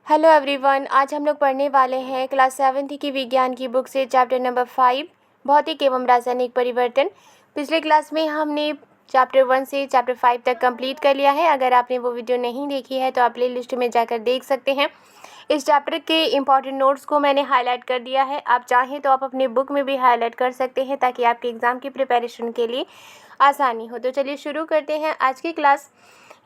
Hello everyone, आज हम लोग पढ़ने वाले हैं क्लास 7th की विज्ञान की बुक से चैप्टर नंबर 5 भौतिक एवं रासायनिक परिवर्तन। पिछले क्लास में हमने चैप्टर 1 से चैप्टर 5 तक कंप्लीट कर लिया है। अगर आपने वो वीडियो नहीं देखी है तो आप प्ले लिस्ट में जाकर देख सकते हैं। इस चैप्टर के इम्पॉर्टेंट नोट्स को मैंने हाईलाइट कर दिया है। आप चाहें तो आप अपने बुक में भी हाईलाइट कर सकते हैं ताकि आपके एग्ज़ाम की प्रिपरेशन के लिए आसानी हो। तो चलिए शुरू करते हैं आज की क्लास।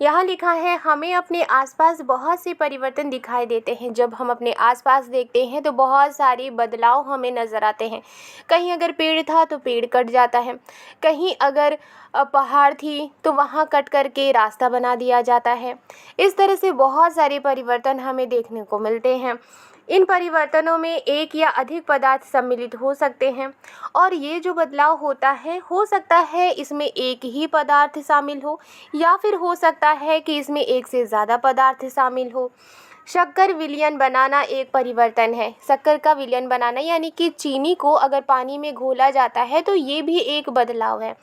यहाँ लिखा है, हमें अपने आसपास बहुत से परिवर्तन दिखाई देते हैं। जब हम अपने आसपास देखते हैं तो बहुत सारे बदलाव हमें नज़र आते हैं। कहीं अगर पेड़ था तो पेड़ कट जाता है, कहीं अगर पहाड़ थी तो वहाँ कट करके रास्ता बना दिया जाता है। इस तरह से बहुत सारे परिवर्तन हमें देखने को मिलते हैं। इन परिवर्तनों में एक या अधिक पदार्थ सम्मिलित हो सकते हैं और ये जो बदलाव होता है हो सकता है इसमें एक ही पदार्थ शामिल हो या फिर हो सकता है कि इसमें एक से ज़्यादा पदार्थ शामिल हो। शक्कर विलयन बनाना एक परिवर्तन है। शक्कर का विलयन बनाना यानी कि चीनी को अगर पानी में घोला जाता है तो ये भी एक बदलाव है।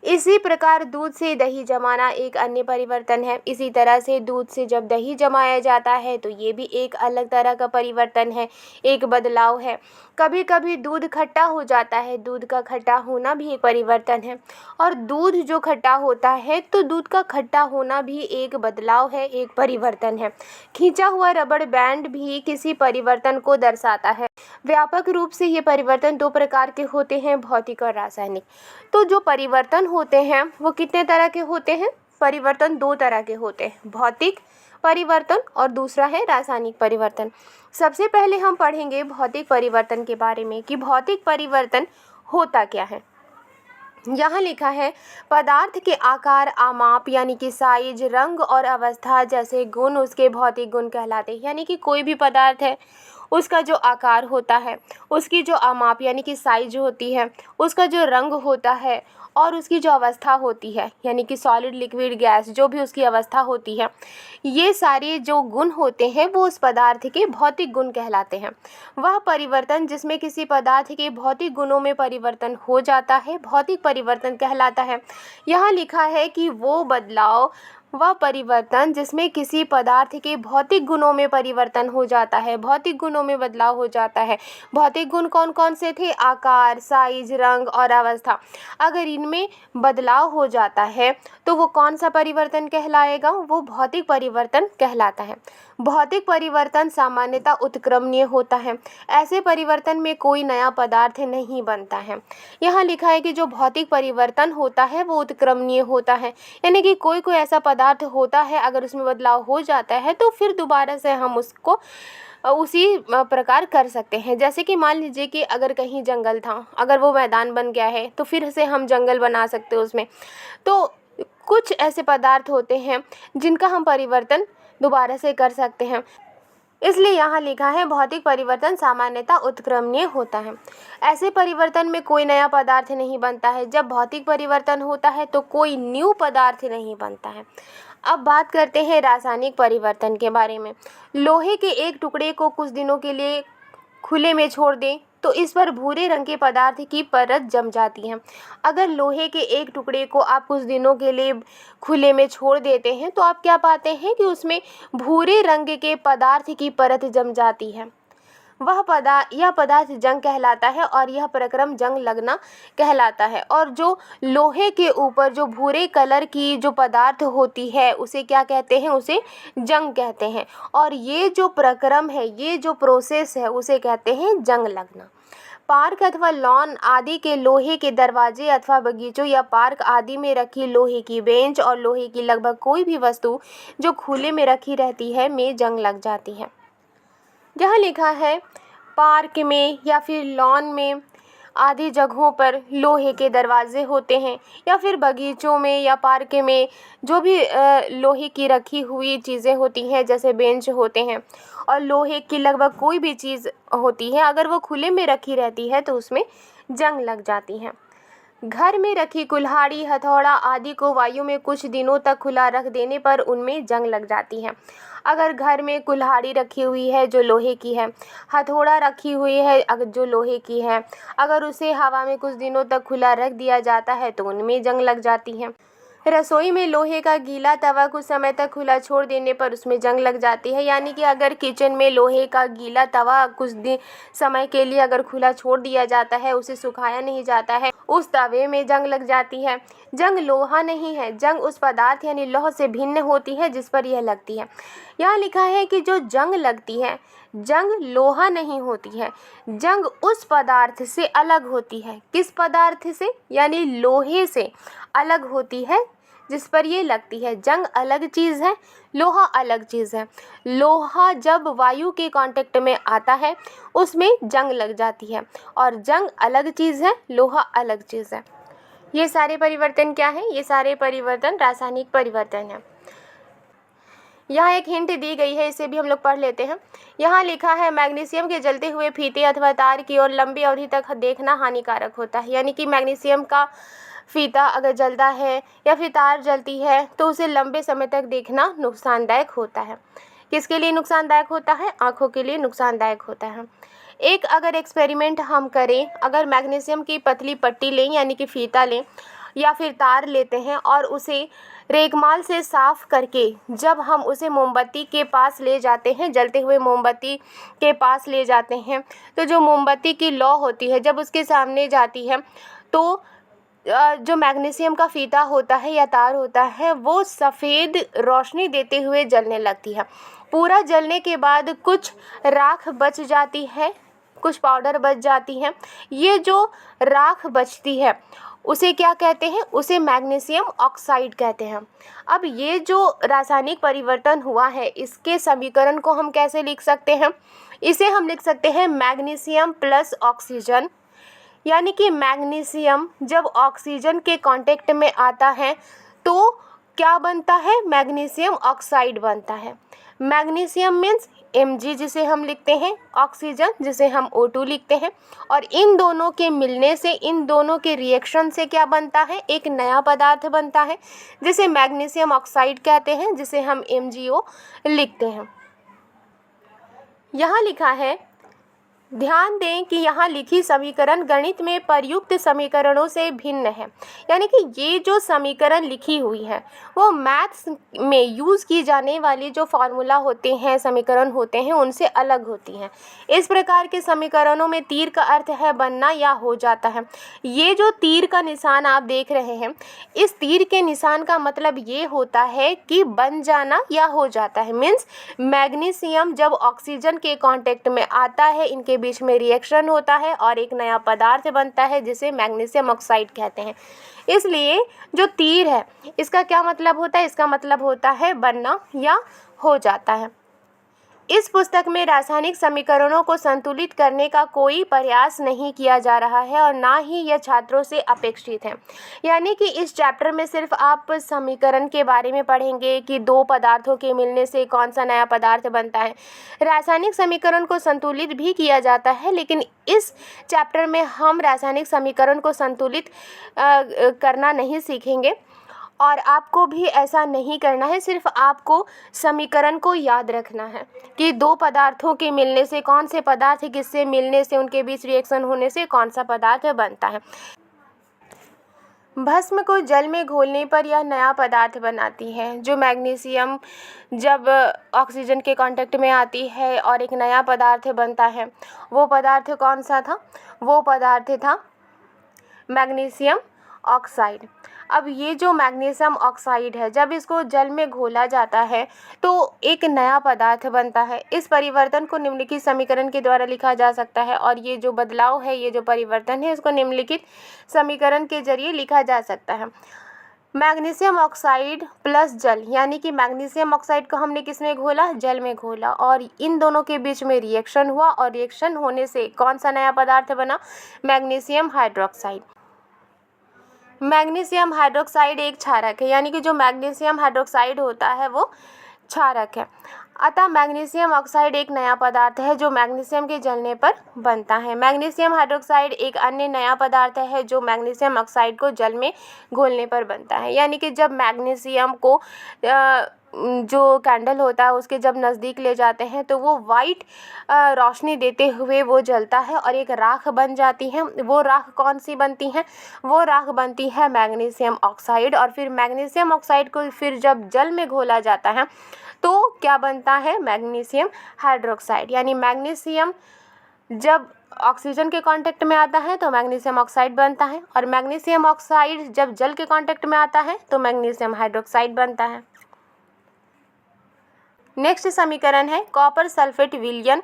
इसी प्रकार दूध से दही जमाना एक अन्य परिवर्तन है। इसी तरह से दूध से जब दही जमाया जाता है तो ये भी एक अलग तरह का परिवर्तन है, एक बदलाव है। कभी कभी दूध खट्टा हो जाता है, दूध का खट्टा होना भी एक परिवर्तन है। और दूध जो खट्टा होता है तो दूध का खट्टा होना भी एक बदलाव है, एक परिवर्तन है। खींचा हुआ रबड़ बैंड भी किसी परिवर्तन को दर्शाता है। व्यापक रूप से ये परिवर्तन दो प्रकार के होते हैं, भौतिक और रासायनिक। तो जो परिवर्तन होते हैं वो कितने तरह के होते हैं? परिवर्तन दो तरह के होते हैं, भौतिक परिवर्तन और दूसरा है रासायनिक परिवर्तन। सबसे पहले हम पढ़ेंगे भौतिक परिवर्तन के बारे में कि भौतिक परिवर्तन होता क्या है। यहाँ लिखा है, पदार्थ के आकार, आमाप यानी कि साइज, रंग और अवस्था जैसे गुण उसके भौतिक गुण कहलाते हैं। यानी कि कोई भी पदार्थ है उसका जो आकार होता है, उसकी जो आमाप यानी कि साइज होती है, उसका जो रंग होता है और उसकी जो अवस्था होती है यानी कि सॉलिड, लिक्विड, गैस, जो भी उसकी अवस्था होती है, ये सारे जो गुण होते हैं वो उस पदार्थ के भौतिक गुण कहलाते हैं। वह परिवर्तन जिसमें किसी पदार्थ के भौतिक गुणों में परिवर्तन हो जाता है भौतिक परिवर्तन कहलाता है। यहाँ लिखा है कि वो बदलाव, वह परिवर्तन जिसमें किसी पदार्थ के भौतिक गुणों में परिवर्तन हो जाता है, भौतिक गुणों में बदलाव हो जाता है। भौतिक गुण कौन कौन से थे? आकार, साइज, रंग और अवस्था। अगर इनमें बदलाव हो जाता है तो वो कौन सा परिवर्तन कहलाएगा? वो भौतिक परिवर्तन कहलाता है। भौतिक परिवर्तन सामान्यतः उत्क्रमणीय होता है। ऐसे परिवर्तन में कोई नया पदार्थ नहीं बनता है। यहाँ लिखा है कि जो भौतिक परिवर्तन होता है वो उत्क्रमणीय होता है, यानी कि कोई ऐसा पदार्थ होता है अगर उसमें बदलाव हो जाता है तो फिर दोबारा से हम उसको उसी प्रकार कर सकते हैं। जैसे कि मान लीजिए कि अगर कहीं जंगल था, अगर वो मैदान बन गया है तो फिर से हम जंगल बना सकते हैं उसमें। तो कुछ ऐसे पदार्थ होते हैं जिनका हम परिवर्तन दोबारा से कर सकते हैं। इसलिए यहाँ लिखा है, भौतिक परिवर्तन सामान्यतः उत्क्रमणीय होता है। ऐसे परिवर्तन में कोई नया पदार्थ नहीं बनता है। जब भौतिक परिवर्तन होता है तो कोई न्यू पदार्थ नहीं बनता है। अब बात करते हैं रासायनिक परिवर्तन के बारे में। लोहे के एक टुकड़े को कुछ दिनों के लिए खुले में छोड़ दें तो इस पर भूरे रंग के पदार्थ की परत जम जाती है। अगर लोहे के एक टुकड़े को आप कुछ दिनों के लिए खुले में छोड़ देते हैं तो आप क्या पाते हैं कि उसमें भूरे रंग के पदार्थ की परत जम जाती है। यह पदार्थ जंग कहलाता है और यह प्रक्रम जंग लगना कहलाता है। और जो लोहे के ऊपर जो भूरे कलर की जो पदार्थ होती है उसे क्या कहते हैं? उसे जंग कहते हैं। और ये जो प्रक्रम है, ये जो प्रोसेस है उसे कहते हैं जंग लगना। पार्क अथवा लॉन आदि के लोहे के दरवाजे अथवा बगीचों या पार्क आदि में रखी लोहे की बेंच और लोहे की लगभग कोई भी वस्तु जो खुले में रखी रहती है में जंग लग जाती है। जहाँ लिखा है, पार्क में या फिर लॉन में आदि जगहों पर लोहे के दरवाजे होते हैं या फिर बगीचों में या पार्क में जो भी लोहे की रखी हुई चीज़ें होती हैं जैसे बेंच होते हैं और लोहे की लगभग कोई भी चीज़ होती है, अगर वो खुले में रखी रहती है तो उसमें जंग लग जाती है। घर में रखी कुल्हाड़ी, हथौड़ा आदि को वायु में कुछ दिनों तक खुला रख देने पर उनमें जंग लग जाती है। अगर घर में कुल्हाड़ी रखी हुई है जो लोहे की है, हथौड़ा रखी हुई है अगर जो लोहे की है, अगर उसे हवा में कुछ दिनों तक खुला रख दिया जाता है तो उनमें जंग लग जाती है। रसोई में लोहे का गीला तवा कुछ समय तक खुला छोड़ देने पर उसमें जंग लग जाती है। यानी कि अगर किचन में लोहे का गीला तवा कुछ दिन समय के लिए अगर खुला छोड़ दिया जाता है, उसे सुखाया नहीं जाता है, उस तवे में जंग लग जाती है। जंग लोहा नहीं है, जंग उस पदार्थ यानी लौह से भिन्न होती है जिस पर यह लगती है। यहाँ लिखा है कि जो जंग लगती है, जंग लोहा नहीं होती है, जंग उस पदार्थ से अलग होती है। किस पदार्थ से? यानी लोहे से अलग होती है जिस पर ये लगती है। जंग अलग चीज़ है, लोहा अलग चीज़ है। लोहा जब वायु के कांटेक्ट में आता है उसमें जंग लग जाती है, और जंग अलग चीज़ है, लोहा अलग चीज़ है। ये सारे परिवर्तन क्या हैं? ये सारे परिवर्तन रासायनिक परिवर्तन हैं। यहाँ एक हिंट दी गई है, इसे भी हम लोग पढ़ लेते हैं। यहाँ लिखा है मैग्नीशियम के जलते हुए फीते अथवा तार की ओर लंबी अवधि तक देखना हानिकारक होता है। यानी कि मैग्नीशियम का फीता अगर जलता है या फिर तार जलती है तो उसे लंबे समय तक देखना नुकसानदायक होता है। किसके लिए नुकसानदायक होता है? आँखों के लिए नुकसानदायक होता है। एक अगर एक्सपेरिमेंट हम करें, अगर मैग्नीशियम की पतली पट्टी लें यानी कि फीता लें या फिर तार लेते हैं और उसे रेगमाल से साफ़ करके जब हम उसे मोमबत्ती के पास ले जाते हैं, जलते हुए मोमबत्ती के पास ले जाते हैं, तो जो मोमबत्ती की लौ होती है जब उसके सामने जाती है तो जो मैग्नीशियम का फीता होता है या तार होता है वो सफ़ेद रोशनी देते हुए जलने लगती है। पूरा जलने के बाद कुछ राख बच जाती है, कुछ पाउडर बच जाती है। ये जो राख बचती है उसे क्या कहते हैं? उसे मैग्नीशियम ऑक्साइड कहते हैं। अब ये जो रासायनिक परिवर्तन हुआ है इसके समीकरण को हम कैसे लिख सकते हैं? इसे हम लिख सकते हैं मैग्नीशियम प्लस ऑक्सीजन। यानी कि मैग्नीशियम जब ऑक्सीजन के कांटेक्ट में आता है तो क्या बनता है? मैग्नीशियम ऑक्साइड बनता है। मैग्नीशियम मीन्स Mg जिसे हम लिखते हैं, ऑक्सीजन जिसे हम O2 लिखते हैं, और इन दोनों के मिलने से, इन दोनों के रिएक्शन से क्या बनता है? एक नया पदार्थ बनता है जिसे मैग्नीशियम ऑक्साइड कहते हैं, जिसे हम MgO लिखते हैं। यहाँ लिखा है, ध्यान दें कि यहाँ लिखी समीकरण गणित में प्रयुक्त समीकरणों से भिन्न है। यानी कि ये जो समीकरण लिखी हुई है वो मैथ्स में यूज़ की जाने वाली जो फार्मूला होते हैं, समीकरण होते हैं, उनसे अलग होती हैं। इस प्रकार के समीकरणों में तीर का अर्थ है बनना या हो जाता है। ये जो तीर का निशान आप देख रहे हैं, इस तीर के निशान का मतलब ये होता है कि बन जाना या हो जाता है। मीन्स मैग्नीशियम जब ऑक्सीजन के कांटेक्ट में आता है, इनके बीच में रिएक्शन होता है और एक नया पदार्थ बनता है जिसे मैग्नीशियम ऑक्साइड कहते हैं। इसलिए जो तीर है इसका क्या मतलब होता है? इसका मतलब होता है बनना या हो जाता है। इस पुस्तक में रासायनिक समीकरणों को संतुलित करने का कोई प्रयास नहीं किया जा रहा है और ना ही यह छात्रों से अपेक्षित है। यानी कि इस चैप्टर में सिर्फ आप समीकरण के बारे में पढ़ेंगे कि दो पदार्थों के मिलने से कौन सा नया पदार्थ बनता है। रासायनिक समीकरण को संतुलित भी किया जाता है, लेकिन इस चैप्टर में हम रासायनिक समीकरण को संतुलित करना नहीं सीखेंगे और आपको भी ऐसा नहीं करना है। सिर्फ आपको समीकरण को याद रखना है कि दो पदार्थों के मिलने से कौन से पदार्थ किससे मिलने से, उनके बीच रिएक्शन होने से कौन सा पदार्थ बनता है। भस्म को जल में घोलने पर यह नया पदार्थ बनाती है। जो मैग्नीशियम जब ऑक्सीजन के कांटेक्ट में आती है और एक नया पदार्थ बनता है, वो पदार्थ कौन सा था? वो पदार्थ था मैग्नीशियम ऑक्साइड। अब ये जो मैग्नीशियम ऑक्साइड है, जब इसको जल में घोला जाता है तो एक नया पदार्थ बनता है। इस परिवर्तन को निम्नलिखित समीकरण के द्वारा लिखा जा सकता है, और ये जो बदलाव है, ये जो परिवर्तन है, इसको निम्नलिखित समीकरण के जरिए लिखा जा सकता है। मैग्नीशियम ऑक्साइड प्लस जल, यानी कि मैग्नीशियम ऑक्साइड को हमने किस में घोला? जल में घोला, और इन दोनों के बीच में रिएक्शन हुआ और रिएक्शन होने से कौन सा नया पदार्थ बना? Magnesium hydroxide. मैग्नीशियम हाइड्रोक्साइड एक क्षारक है, यानी कि जो मैग्नीशियम हाइड्रोक्साइड होता है वो क्षारक है। अतः मैग्नीशियम ऑक्साइड एक नया पदार्थ है जो मैग्नीशियम के जलने पर बनता है। मैग्नीशियम हाइड्रोक्साइड एक अन्य नया पदार्थ है जो मैग्नीशियम ऑक्साइड को जल में घोलने पर बनता है। यानी कि जब मैग्नीशियम को जो कैंडल होता है उसके जब नज़दीक ले जाते हैं तो वो वाइट रोशनी देते हुए वो जलता है और एक राख बन जाती है। वो राख कौन सी बनती है? वो राख बनती है मैग्नीशियम ऑक्साइड। और फिर मैग्नीशियम ऑक्साइड को फिर जब जल में घोला जाता है तो क्या बनता है? Magnesium hydroxide. यानी मैग्नीशियम जब ऑक्सीजन के कांटेक्ट में आता है तो मैग्नीशियम ऑक्साइड बनता है, और मैग्नीशियम ऑक्साइड जब जल के कांटेक्ट में आता है तो मैग्नीशियम हाइड्रोक्साइड बनता है। नेक्स्ट समीकरण है कॉपर सल्फेट विलयन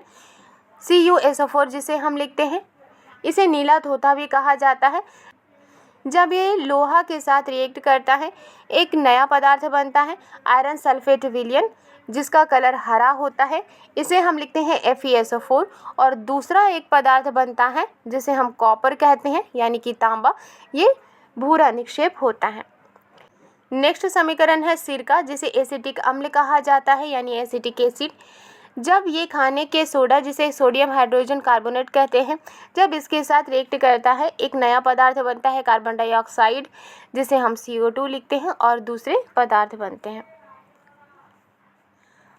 CuSO4, जिसे हम लिखते हैं, इसे नीला धोता भी कहा जाता है। जब ये लोहा के साथ रिएक्ट करता है एक नया पदार्थ बनता है आयरन सल्फेट विलयन, जिसका कलर हरा होता है, इसे हम लिखते हैं FeSO4। और दूसरा एक पदार्थ बनता है जिसे हम कॉपर कहते हैं यानी कि तांबा, ये भूरा निक्षेप होता है। नेक्स्ट समीकरण है सिरका, जिसे एसिटिक अम्ल कहा जाता है यानी एसिटिक एसिड। जब ये खाने के सोडा, जिसे सोडियम हाइड्रोजन कार्बोनेट कहते हैं, जब इसके साथ रिएक्ट करता है एक नया पदार्थ बनता है कार्बन डाइऑक्साइड, जिसे हम CO2 लिखते हैं, और दूसरे पदार्थ बनते हैं।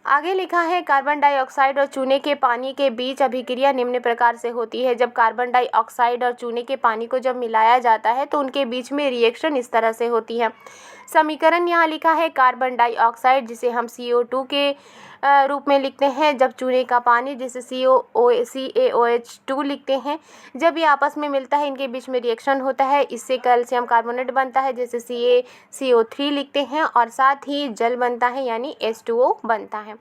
आगे लिखा है कार्बन डाइऑक्साइड और चूने के पानी के बीच अभिक्रिया निम्न प्रकार से होती है। जब कार्बन डाइऑक्साइड और चूने के पानी को जब मिलाया जाता है तो उनके बीच में रिएक्शन इस तरह से होती है। समीकरण यहाँ लिखा है कार्बन डाइऑक्साइड, जिसे हम CO2 के रूप में लिखते हैं, जब चूने का पानी, जिसे CaOH2 लिखते हैं, जब ये आपस में मिलता है इनके बीच में रिएक्शन होता है, इससे कैल्शियम कार्बोनेट बनता है जिसे CaCO3 लिखते हैं, और साथ ही जल बनता है यानी H2O बनता है।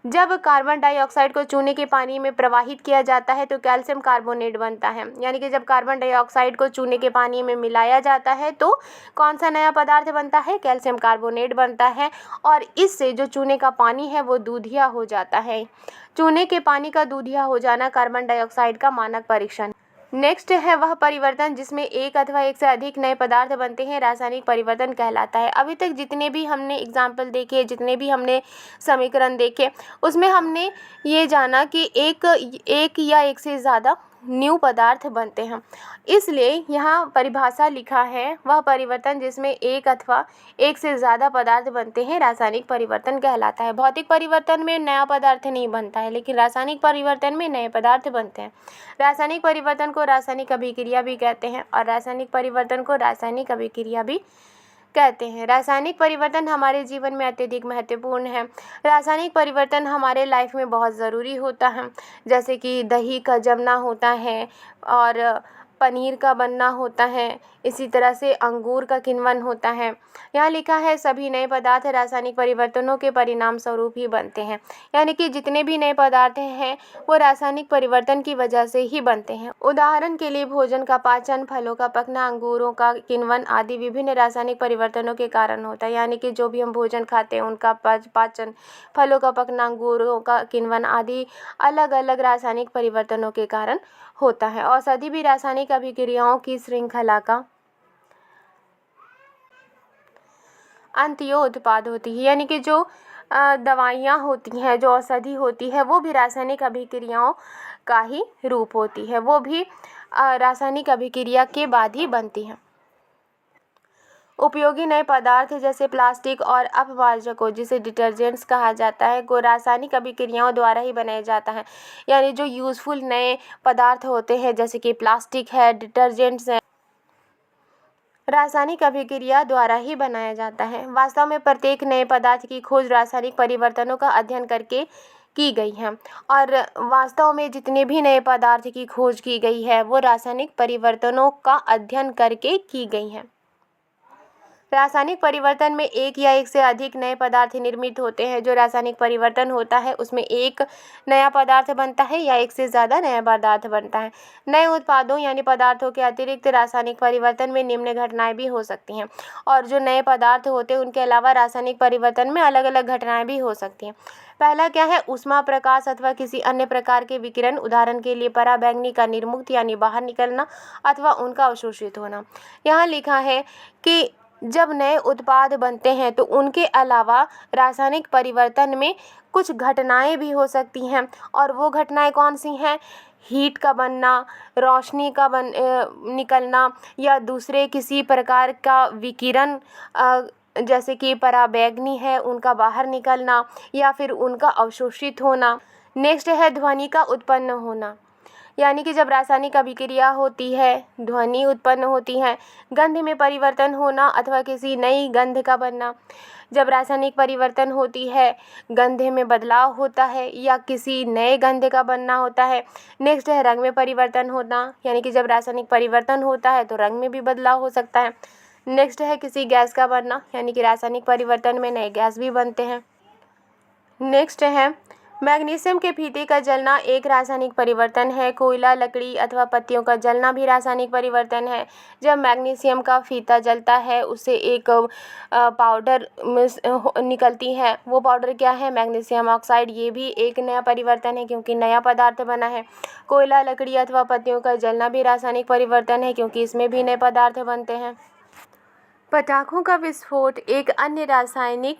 जब कार्बन डाइऑक्साइड को चूने के पानी में प्रवाहित किया जाता है तो कैल्शियम कार्बोनेट बनता है। यानी कि जब कार्बन डाइऑक्साइड को चूने के पानी में मिलाया जाता है तो कौन सा नया पदार्थ बनता है? कैल्शियम कार्बोनेट बनता है, और इससे जो चूने का पानी है वो दूधिया हो जाता है। चूने के पानी का दूधिया हो जाना कार्बन डाइऑक्साइड का मानक परीक्षण। नेक्स्ट है वह परिवर्तन जिसमें एक अथवा एक से अधिक नए पदार्थ बनते हैं, रासायनिक परिवर्तन कहलाता है। अभी तक जितने भी हमने एग्जाम्पल देखे, जितने भी हमने समीकरण देखे, उसमें हमने ये जाना कि एक या एक से ज़्यादा न्यू पदार्थ बनते हैं। इसलिए यहाँ परिभाषा लिखा है वह परिवर्तन जिसमें एक अथवा एक से ज़्यादा पदार्थ बनते हैं रासायनिक परिवर्तन कहलाता है। भौतिक परिवर्तन में नया पदार्थ नहीं बनता है, लेकिन रासायनिक परिवर्तन में नए पदार्थ बनते हैं। रासायनिक परिवर्तन को रासायनिक अभिक्रिया भी कहते हैं और रासायनिक परिवर्तन को रासायनिक अभिक्रिया भी कहते हैं। रासायनिक परिवर्तन हमारे जीवन में अत्यधिक महत्वपूर्ण है। रासायनिक परिवर्तन हमारे लाइफ में बहुत ज़रूरी होता है, जैसे कि दही का जमना होता है और पनीर का बनना होता है, इसी तरह से अंगूर का किण्वन होता है। यहाँ लिखा है सभी नए पदार्थ रासायनिक परिवर्तनों के परिणाम स्वरूप ही बनते हैं। यानी कि जितने भी नए पदार्थ हैं वो रासायनिक परिवर्तन की वजह से ही बनते हैं। उदाहरण के लिए भोजन का पाचन, फलों का पकना, अंगूरों का किण्वन आदि विभिन्न रासायनिक परिवर्तनों के कारण होता है। यानी कि जो भी हम भोजन खाते हैं उनका पाचन, फलों का पकना, अंगूरों का किण्वन आदि अलग अलग रासायनिक परिवर्तनों के कारण होता है। औषधि भी रासायनिक अभिक्रियाओं की श्रृंखला का अंत्यों उत्पाद होती है। यानी कि जो दवाइयाँ होती हैं, जो औषधि होती है, वो भी रासायनिक अभिक्रियाओं का ही रूप होती है, वो भी रासायनिक अभिक्रिया के बाद ही बनती है। उपयोगी नए पदार्थ जैसे प्लास्टिक और अपमार्जकों, जिसे डिटर्जेंट्स कहा जाता है, को रासायनिक अभिक्रियाओं द्वारा ही बनाया जाता है। यानी जो यूज़फुल नए पदार्थ होते हैं जैसे कि प्लास्टिक है, डिटर्जेंट्स है, रासायनिक अभिक्रिया द्वारा ही बनाया जाता है। वास्तव में प्रत्येक नए पदार्थ की खोज रासायनिक परिवर्तनों का अध्ययन करके की गई है, और वास्तव में जितने भी नए पदार्थ की खोज की गई है वो रासायनिक परिवर्तनों का अध्ययन करके की गई है। रासायनिक परिवर्तन में एक या एक से अधिक नए पदार्थ निर्मित होते हैं। जो रासायनिक परिवर्तन होता है उसमें एक नया पदार्थ बनता है या एक से ज़्यादा नया पदार्थ बनता है। नए उत्पादों यानी पदार्थों के अतिरिक्त रासायनिक परिवर्तन में निम्न घटनाएं भी हो सकती हैं, और जो नए पदार्थ होते हैं उनके अलावा रासायनिक परिवर्तन में अलग अलग घटनाएं भी हो सकती हैं। पहला क्या है? ऊष्मा, प्रकाश अथवा किसी अन्य प्रकार के विकिरण, उदाहरण के लिए पराबैंगनी का निर्मुक्त यानी बाहर निकलना अथवा उनका अवशोषित होना। यहाँ लिखा है कि जब नए उत्पाद बनते हैं तो उनके अलावा रासायनिक परिवर्तन में कुछ घटनाएं भी हो सकती हैं, और वो घटनाएं कौन सी हैं? हीट का बनना, रोशनी का निकलना, या दूसरे किसी प्रकार का विकिरण जैसे कि पराबैंगनी है उनका बाहर निकलना या फिर उनका अवशोषित होना। नेक्स्ट है ध्वनि का उत्पन्न होना, यानी कि जब रासायनिक अभिक्रिया होती है ध्वनि उत्पन्न होती है। गंध में परिवर्तन होना अथवा किसी नई गंध का बनना, जब रासायनिक परिवर्तन होती है गंध में बदलाव होता है या किसी नए गंध का बनना होता है। नेक्स्ट है रंग में परिवर्तन होना, यानी कि जब रासायनिक परिवर्तन होता है तो रंग में भी बदलाव हो सकता है। नेक्स्ट है किसी गैस का बनना, यानी कि रासायनिक परिवर्तन में नए गैस भी बनते हैं। नेक्स्ट है मैग्नीशियम के फीते का जलना एक रासायनिक परिवर्तन है। कोयला, लकड़ी अथवा पत्तियों का जलना भी रासायनिक परिवर्तन है। जब मैग्नीशियम का फीता जलता है उससे एक पाउडर निकलती है, वो पाउडर क्या है? Magnesium oxide. ये भी एक नया परिवर्तन है क्योंकि नया पदार्थ बना है। कोयला, लकड़ी अथवा पत्तियों का जलना भी रासायनिक परिवर्तन है क्योंकि इसमें भी नए पदार्थ बनते हैं। पटाखों का विस्फोट एक अन्य रासायनिक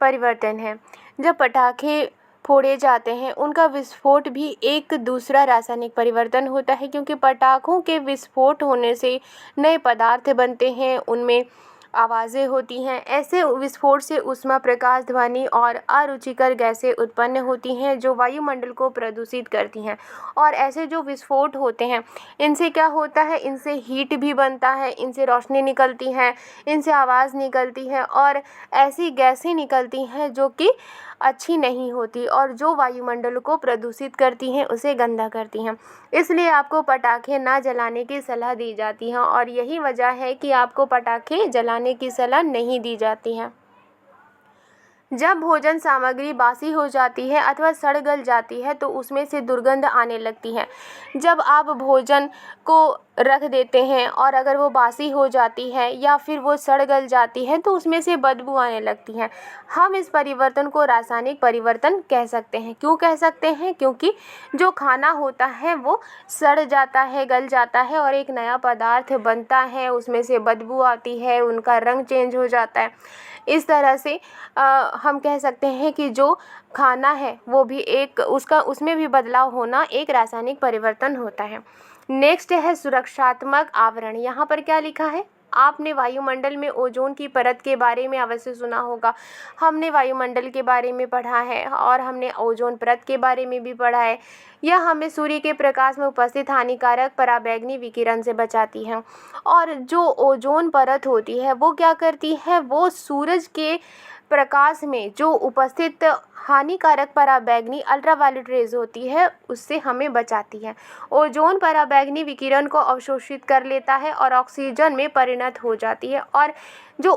परिवर्तन है। जब पटाखे फोड़े जाते हैं उनका विस्फोट भी एक दूसरा रासायनिक परिवर्तन होता है क्योंकि पटाखों के विस्फोट होने से नए पदार्थ बनते हैं, उनमें आवाज़ें होती हैं। ऐसे विस्फोट से ऊष्मा, प्रकाश, ध्वनि और अरुचिकर गैसें उत्पन्न होती हैं जो वायुमंडल को प्रदूषित करती हैं। और ऐसे जो विस्फोट होते हैं इनसे क्या होता है? इनसे हीट भी बनता है, इनसे रोशनी निकलती है, इनसे आवाज़ निकलती है और ऐसी गैसें निकलती हैं जो कि अच्छी नहीं होती और जो वायुमंडल को प्रदूषित करती हैं, उसे गंदा करती हैं। इसलिए आपको पटाखे ना जलाने की सलाह दी जाती है और यही वजह है कि आपको पटाखे जलाने की सलाह नहीं दी जाती है। जब भोजन सामग्री बासी हो जाती है अथवा सड़ गल जाती है तो उसमें से दुर्गंध आने लगती है। जब आप भोजन को रख देते हैं और अगर वो बासी हो जाती है या फिर वो सड़ गल जाती है तो उसमें से बदबू आने लगती है। हम इस परिवर्तन को रासायनिक परिवर्तन कह सकते हैं। क्यों कह सकते हैं? क्योंकि जो खाना होता है वो सड़ जाता है, गल जाता है और एक नया पदार्थ बनता है, उसमें से बदबू आती है, उनका रंग चेंज हो जाता है। इस तरह से हम कह सकते हैं कि जो खाना है वो भी एक उसमें भी बदलाव होना एक रासायनिक परिवर्तन होता है। नेक्स्ट है सुरक्षात्मक आवरण। यहाँ पर क्या लिखा है? आपने वायुमंडल में ओजोन की परत के बारे में अवश्य सुना होगा। हमने वायुमंडल के बारे में पढ़ा है और हमने ओजोन परत के बारे में भी पढ़ा है। यह हमें सूर्य के प्रकाश में उपस्थित हानिकारक पराबैंगनी विकिरण से बचाती है। और जो ओजोन परत होती है वो क्या करती है? वो सूरज के प्रकाश में जो उपस्थित हानिकारक पराबैंगनी अल्ट्रावायलेट रेज होती है उससे हमें बचाती है। ओजोन पराबैंगनी विकिरण को अवशोषित कर लेता है और ऑक्सीजन में परिणत हो जाती है। और जो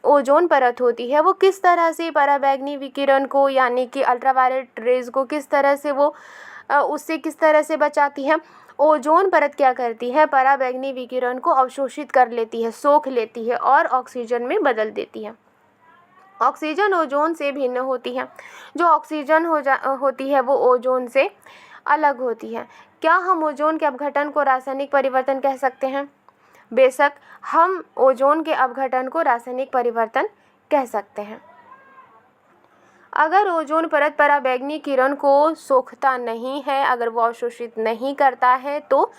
ओजोन परत होती है वो किस तरह से पराबैंगनी विकिरण को यानी कि अल्ट्रावायलेट रेज को किस तरह से वो उससे किस तरह से बचाती है? ओजोन परत क्या करती है? पराबैंगनी विकिरण को अवशोषित कर लेती है, सोख लेती है और ऑक्सीजन में बदल देती है। ऑक्सीजन ओजोन से भिन्न होती है। जो ऑक्सीजन होती है वो ओजोन से अलग होती है। क्या हम ओजोन के अपघटन को रासायनिक परिवर्तन कह सकते हैं? बेशक हम ओजोन के अपघटन को रासायनिक परिवर्तन कह सकते हैं। अगर ओजोन परत पराबैंगनी किरण को सोखता नहीं है, अगर वो अवशोषित नहीं करता है तो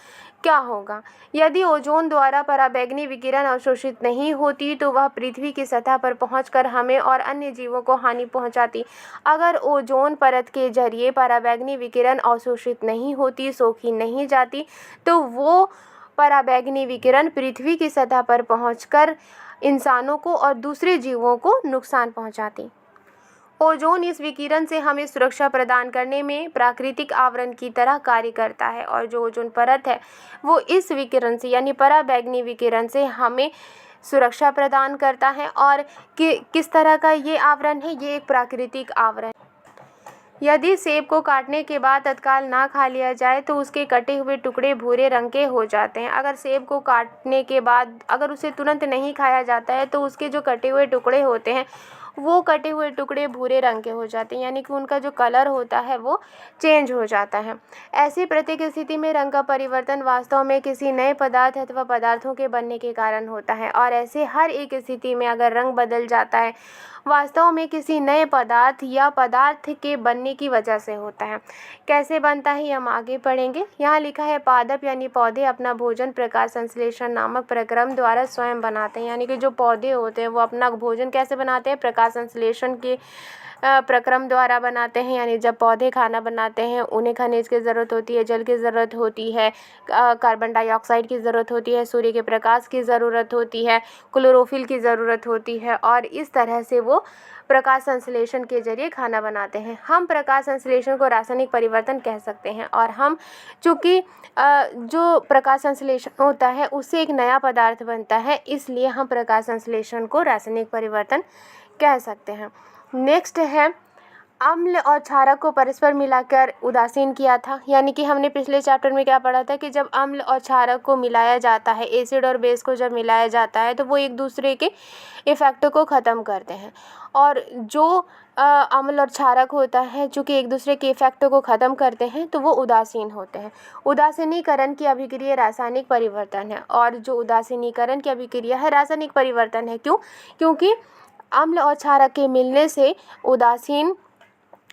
क्या होगा? यदि ओजोन द्वारा पराबैंगनी विकिरण अवशोषित नहीं होती तो वह पृथ्वी की सतह पर पहुंचकर हमें और अन्य जीवों को हानि पहुंचाती। अगर ओजोन परत के जरिए पराबैंगनी विकिरण अवशोषित नहीं होती, सोखी नहीं जाती, तो वो पराबैंगनी विकिरण पृथ्वी की सतह पर पहुंचकर इंसानों को और दूसरे जीवों को नुकसान पहुंचाती। ओजोन इस विकिरण से हमें सुरक्षा प्रदान करने में प्राकृतिक आवरण की तरह कार्य करता है और जो ओजोन परत है वो इस विकिरण से यानी पराबैंगनी विकिरण से हमें सुरक्षा प्रदान करता है। और किस तरह का ये आवरण है? ये एक प्राकृतिक आवरण। यदि सेब को काटने के बाद तत्काल ना खा लिया जाए तो उसके कटे हुए टुकड़े भूरे रंग के हो जाते हैं। अगर सेब को काटने के बाद अगर उसे तुरंत नहीं खाया जाता है तो उसके जो कटे हुए टुकड़े होते हैं वो कटे हुए टुकड़े भूरे रंग के हो जाते हैं, यानी कि उनका जो कलर होता है वो चेंज हो जाता है। ऐसी प्रत्येक स्थिति में रंग का परिवर्तन वास्तव में किसी नए पदार्थ अथवा पदार्थों के बनने के कारण होता है, और ऐसे हर एक स्थिति में अगर रंग बदल जाता है वास्तव में किसी नए पदार्थ या पदार्थ के बनने की वजह से होता है। कैसे बनता है ये हम आगे पढ़ेंगे। यहाँ लिखा है पादप यानी पौधे अपना भोजन प्रकाश संश्लेषण नामक प्रक्रम द्वारा स्वयं बनाते हैं, यानी कि जो पौधे होते हैं वो अपना भोजन कैसे बनाते हैं, प्रकाश संश्लेषण के प्रक्रम द्वारा बनाते हैं। यानी जब पौधे खाना बनाते हैं उन्हें खनिज की ज़रूरत होती है, जल की ज़रूरत होती है, कार्बन डाइऑक्साइड की ज़रूरत होती है, सूर्य के प्रकाश की ज़रूरत होती है, क्लोरोफिल की ज़रूरत होती है, और इस तरह से वो प्रकाश संश्लेषण के जरिए खाना बनाते हैं। हम प्रकाश संश्लेषण को रासायनिक परिवर्तन कह सकते हैं, और हम चूँकि जो प्रकाश संश्लेषण होता है उससे एक नया पदार्थ बनता है, इसलिए हम प्रकाश संश्लेषण को रासायनिक परिवर्तन कह सकते हैं। नेक्स्ट है अम्ल और क्षारक को परस्पर मिलाकर उदासीन किया था। यानी कि हमने पिछले चैप्टर में क्या पढ़ा था कि जब अम्ल और क्षारक को मिलाया जाता है, एसिड और बेस को जब मिलाया जाता है तो वो एक दूसरे के इफ़ेक्ट को ख़त्म करते हैं, और जो अम्ल और क्षारक होता है चूँकि एक दूसरे के इफ़ेक्ट को ख़त्म करते हैं तो वो उदासीन होते हैं। उदासीनीकरण की अभिक्रिया रासायनिक परिवर्तन है, और जो उदासीनीकरण की अभिक्रिया है रासायनिक परिवर्तन है। क्यों? क्योंकि अम्ल और क्षारक के मिलने से उदासीन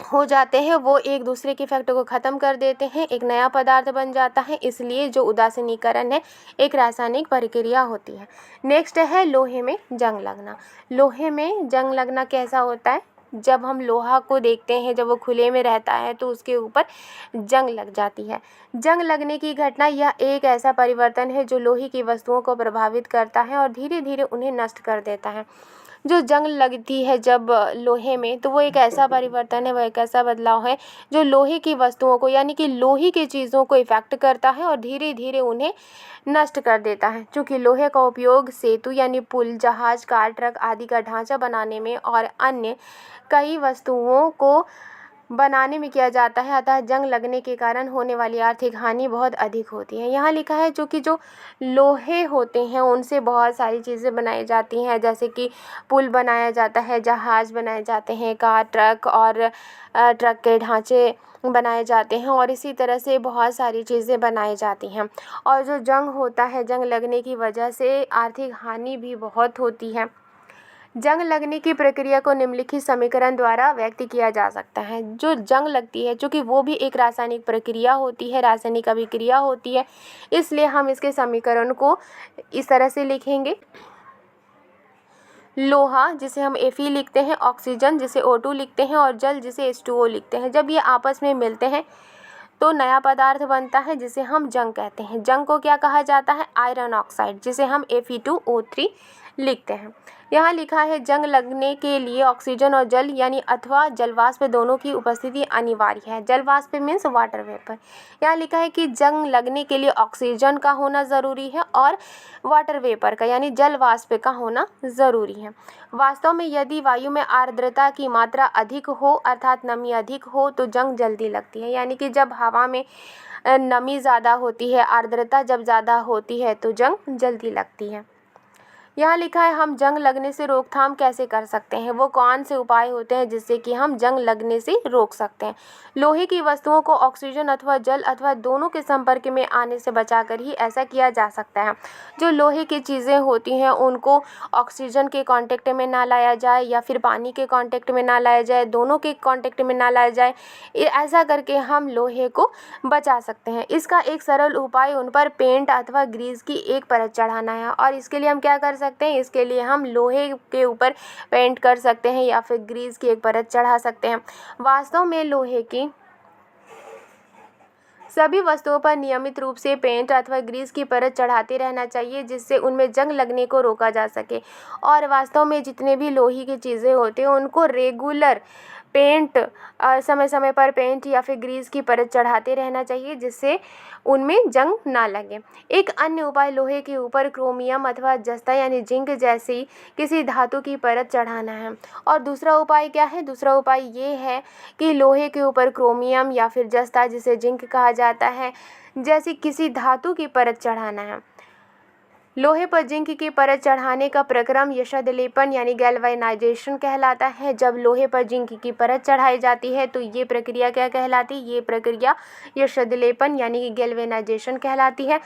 हो जाते हैं, वो एक दूसरे के इफेक्ट को ख़त्म कर देते हैं, एक नया पदार्थ बन जाता है, इसलिए जो उदासीनीकरण है एक रासायनिक प्रक्रिया होती है। नेक्स्ट है लोहे में जंग लगना। लोहे में जंग लगना कैसा होता है? जब हम लोहा को देखते हैं जब वो खुले में रहता है तो उसके ऊपर जंग लग जाती है। जंग लगने की घटना यह एक ऐसा परिवर्तन है जो लोहे की वस्तुओं को प्रभावित करता है और धीरे धीरे उन्हें नष्ट कर देता है। जो जंग लगती है जब लोहे में, तो वो एक ऐसा परिवर्तन है, वो एक ऐसा बदलाव है जो लोहे की वस्तुओं को यानी कि लोहे की चीज़ों को इफ़ेक्ट करता है और धीरे धीरे उन्हें नष्ट कर देता है। चूँकि लोहे का उपयोग सेतु यानी पुल, जहाज, कार, ट्रक आदि का ढांचा बनाने में और अन्य कई वस्तुओं को बनाने में किया जाता है, अतः जंग लगने के कारण होने वाली आर्थिक हानि बहुत अधिक होती है। यहाँ लिखा है चूँकि जो लोहे होते हैं उनसे बहुत सारी चीज़ें बनाई जाती हैं, जैसे कि पुल बनाया जाता है, जहाज़ बनाए जाते हैं, कार, ट्रक और ट्रक के ढांचे बनाए जाते हैं, और इसी तरह से बहुत सारी चीज़ें बनाई जाती हैं। और जो जंग होता है, जंग लगने की वजह से आर्थिक हानि भी बहुत होती है। जंग लगने की प्रक्रिया को निम्नलिखित समीकरण द्वारा व्यक्त किया जा सकता है। जो जंग लगती है चूँकि वो भी एक रासायनिक प्रक्रिया होती है, रासायनिक अभिक्रिया होती है, इसलिए हम इसके समीकरण को इस तरह से लिखेंगे। लोहा जिसे हम Fe लिखते हैं, ऑक्सीजन जिसे O2 लिखते हैं, और जल जिसे H2O लिखते हैं, जब ये आपस में मिलते हैं तो नया पदार्थ बनता है जिसे हम जंग कहते हैं। जंग को क्या कहा जाता है? आयरन ऑक्साइड, जिसे हम Fe2O3 लिखते हैं। यहाँ लिखा है जंग लगने के लिए ऑक्सीजन और जल यानी अथवा जलवाष्प दोनों की उपस्थिति अनिवार्य है। जलवाष्प मीन्स वाटर वेपर। यहाँ लिखा है कि जंग लगने के लिए ऑक्सीजन का होना ज़रूरी है और वाटर वेपर का यानी जलवाष्प का होना ज़रूरी है। वास्तव में यदि वायु में आर्द्रता की मात्रा अधिक हो अर्थात नमी अधिक हो तो जंग जल्दी लगती है। यानी कि जब हवा में नमी ज़्यादा होती है, आर्द्रता जब ज़्यादा होती है तो जंग जल्दी लगती है। यहाँ लिखा है हम जंग लगने से रोकथाम कैसे कर सकते हैं, वो कौन से उपाय होते हैं जिससे कि हम जंग लगने से रोक सकते हैं। लोहे की वस्तुओं को ऑक्सीजन अथवा जल अथवा दोनों के संपर्क में आने से बचाकर ही ऐसा किया जा सकता है। जो लोहे की चीज़ें होती हैं उनको ऑक्सीजन के कांटेक्ट में ना लाया जाए या फिर पानी के कांटेक्ट में ना लाया जाए, दोनों के कांटेक्ट में ना लाया जाए। ऐसा करके हम लोहे को बचा सकते हैं। इसका एक सरल उपाय उन पर पेंट अथवा ग्रीस की एक परत चढ़ाना है, और इसके लिए हम क्या कर सकते हैं? इसके लिए हम लोहे के ऊपर पेंट कर सकते हैं या फिर ग्रीस की एक परत चढ़ा सकते हैं। वास्तव में लोहे की सभी वस्तुओं पर नियमित रूप से पेंट अथवा ग्रीस की परत चढ़ाते रहना चाहिए जिससे उनमें जंग लगने को रोका जा सके। और वास्तव में जितने भी लोहे की चीज़ें होते हैं उनको रेगुलर पेंट समय समय पर पेंट या फिर ग्रीस की परत चढ़ाते रहना चाहिए जिससे उनमें जंग ना लगे। एक अन्य उपाय लोहे के ऊपर क्रोमियम अथवा जस्ता यानी जिंक जैसी किसी धातु की परत चढ़ाना है। और दूसरा उपाय क्या है? दूसरा उपाय ये है कि लोहे के ऊपर क्रोमियम या फिर जस्ता जिसे जिंक कहा जाता है जैसी किसी धातु की परत चढ़ाना है। लोहे पर जिंक की परत चढ़ाने का प्रक्रम यशद लेपन यानी गैल्वेनाइजेशन कहलाता है। जब लोहे पर जिंक की परत चढ़ाई जाती है तो ये प्रक्रिया क्या कहलाती है? ये प्रक्रिया यशद लेपन यानी कि गैल्वेनाइजेशन कहलाती है।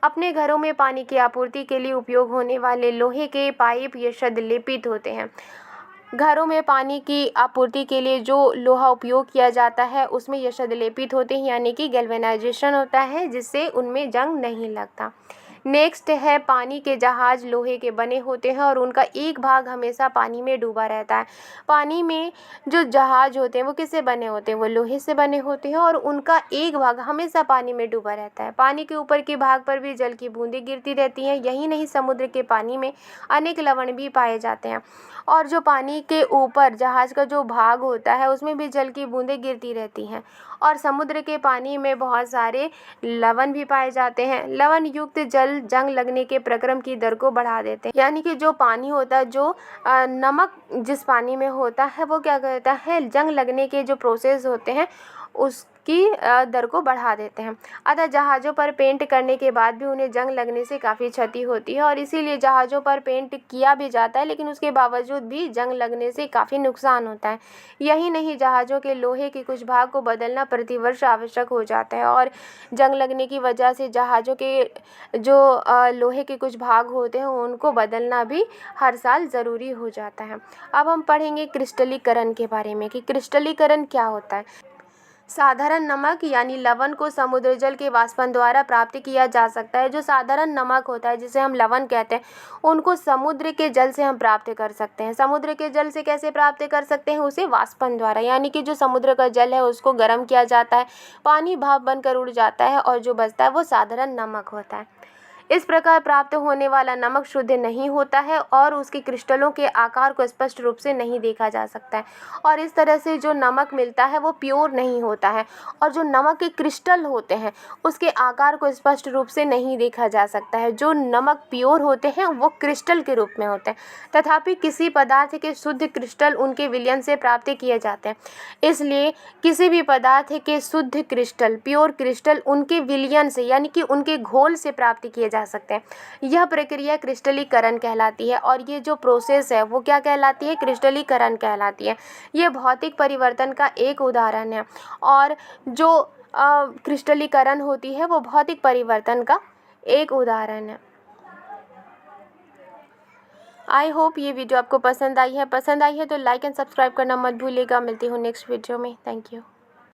अपने घरों में पानी की आपूर्ति के लिए उपयोग होने वाले लोहे के पाइप यशद लेपित होते हैं। घरों में पानी की आपूर्ति के लिए जो लोहा उपयोग किया जाता है उसमें यशद लेपित होते हैं यानी कि गैल्वेनाइजेशन होता है, जिससे उनमें जंग नहीं लगता। नेक्स्ट है पानी के जहाज लोहे के बने होते हैं और उनका एक भाग हमेशा पानी में डूबा रहता है। पानी में जो जहाज होते हैं वो किससे बने होते हैं? वो लोहे से बने होते हैं और उनका एक भाग हमेशा पानी में डूबा रहता है। पानी के ऊपर के भाग पर भी जल की बूंदें गिरती रहती हैं। यही नहीं, समुद्र के पानी में अनेक लवण भी पाए जाते हैं और जो पानी के ऊपर जहाज का जो भाग होता है उसमें भी जल की बूंदें गिरती रहती हैं। और समुद्र के पानी में बहुत सारे लवण भी पाए जाते हैं। लवण युक्त जल जंग लगने के प्रक्रम की दर को बढ़ा देते हैं, यानी कि जो पानी होता है, जो नमक जिस पानी में होता है वो क्या करता है? जंग लगने के जो प्रोसेस होते हैं उसकी दर को बढ़ा देते हैं। अतः जहाज़ों पर पेंट करने के बाद भी उन्हें जंग लगने से काफ़ी क्षति होती है और इसीलिए जहाज़ों पर पेंट किया भी जाता है, लेकिन उसके बावजूद भी जंग लगने से काफ़ी नुकसान होता है। यही नहीं, जहाज़ों के लोहे के कुछ भाग को बदलना प्रतिवर्ष आवश्यक हो जाता है और जंग लगने की वजह से जहाज़ों के जो लोहे के कुछ भाग होते हैं उनको बदलना भी हर साल ज़रूरी हो जाता है। अब हम पढ़ेंगे क्रिस्टलीकरण के बारे में कि क्रिस्टलीकरण क्या होता है। साधारण नमक यानी लवण को समुद्र जल के वाष्पन द्वारा प्राप्त किया जा सकता है। जो साधारण नमक होता है जिसे हम लवण कहते हैं, उनको समुद्र के जल से हम प्राप्त कर सकते हैं। समुद्र के जल से कैसे प्राप्त कर सकते हैं? उसे वाष्पन द्वारा, यानी कि जो समुद्र का जल है उसको गर्म किया जाता है, पानी भाप बनकर उड़ जाता है और जो बचता है वो साधारण नमक होता है। इस प्रकार प्राप्त होने वाला नमक शुद्ध नहीं होता है और उसके क्रिस्टलों के आकार को स्पष्ट रूप से नहीं देखा जा सकता है और इस तरह से जो नमक मिलता है वो प्योर नहीं होता है और जो नमक के क्रिस्टल होते हैं उसके आकार को स्पष्ट रूप से नहीं देखा जा सकता है। जो नमक प्योर होते हैं वो क्रिस्टल के रूप में होते हैं, तथापि किसी पदार्थ के शुद्ध क्रिस्टल उनके विलयन से प्राप्त किए जाते हैं। इसलिए किसी भी पदार्थ के शुद्ध क्रिस्टल, प्योर क्रिस्टल उनके विलयन से यानी कि उनके घोल से प्राप्त किए जा सकते हैं। यह प्रक्रिया क्रिस्टलीकरण कहलाती है और ये जो प्रोसेस है वो क्या कहलाती है? क्रिस्टलीकरण कहलाती है। ये भौतिक परिवर्तन का एक उदाहरण है और जो क्रिस्टलीकरण होती है वो भौतिक परिवर्तन का एक उदाहरण है। आई होप ये वीडियो आपको पसंद आई है तो लाइक एंड सब्सक्राइब करना मत भूलिएगा। मिलती हूँ नेक्स्ट वीडियो में। Thank you.